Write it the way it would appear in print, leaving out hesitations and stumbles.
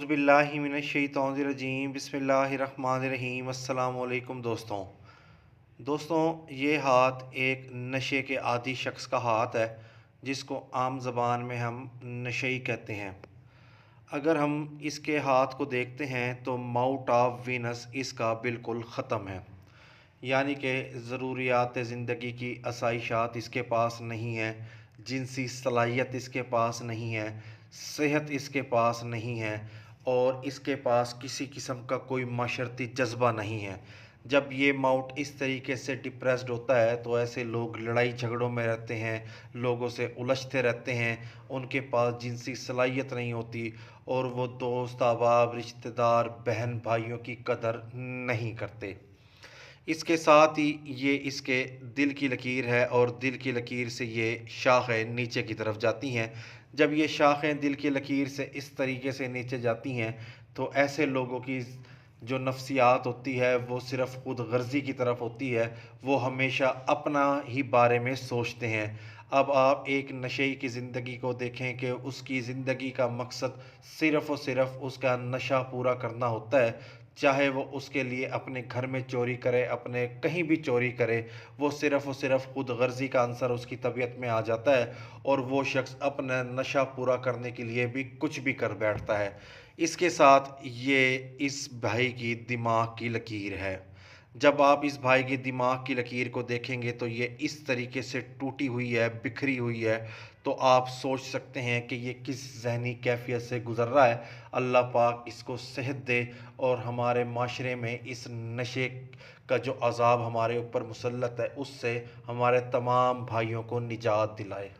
औज़ुबिल्लाहि मिनश्शैतानिर्रजीम बिस्मिल्लाहिर्रहमानिर्रहीम। अस्सलाम वालेकुम दोस्तों, ये हाथ एक नशे के आदी शख्स का हाथ है जिसको आम ज़बान में हम नशई कहते हैं। अगर हम इसके हाथ को देखते हैं तो माउथ ऑफ वीनस इसका बिल्कुल ख़त्म है, यानी कि ज़रूरियात ज़िंदगी की आसाइशात इसके पास नहीं है, जिनसी सलाहियत इसके पास नहीं है, सेहत इसके पास नहीं है और इसके पास किसी किस्म का कोई माशरती जज्बा नहीं है। जब ये माउट इस तरीके से डिप्रेस्ड होता है तो ऐसे लोग लड़ाई झगड़ों में रहते हैं, लोगों से उलझते रहते हैं, उनके पास जिनसी सलाहियत नहीं होती और वो दोस्त अहबाब रिश्तेदार बहन भाइयों की कदर नहीं करते। इसके साथ ही ये इसके दिल की लकीर है और दिल की लकीर से ये शाखें नीचे की तरफ जाती हैं। जब ये शाखें दिल की लकीर से इस तरीके से नीचे जाती हैं तो ऐसे लोगों की जो नफ्सियात होती है वो सिर्फ़ खुद गर्ज़ी की तरफ होती है। वो हमेशा अपना ही बारे में सोचते हैं। अब आप एक नशे की ज़िंदगी को देखें कि उसकी ज़िंदगी का मकसद सिर्फ़ और सिर्फ़ उसका नशा पूरा करना होता है। चाहे वो उसके लिए अपने घर में चोरी करे, अपने कहीं भी चोरी करे, वो सिर्फ़ और सिर्फ़ खुद गर्ज़ी का अंसर उसकी तबीयत में आ जाता है और वो शख्स अपना नशा पूरा करने के लिए भी कुछ भी कर बैठता है। इसके साथ ये इस भाई की दिमाग की लकीर है। जब आप इस भाई के दिमाग की लकीर को देखेंगे तो ये इस तरीके से टूटी हुई है, बिखरी हुई है, तो आप सोच सकते हैं कि ये किस ज़हनी कैफ़ियत से गुज़र रहा है। अल्लाह पाक इसको सेहत दे और हमारे माशरे में इस नशे का जो अज़ाब हमारे ऊपर मुसल्लत है उससे हमारे तमाम भाइयों को निजात दिलाए।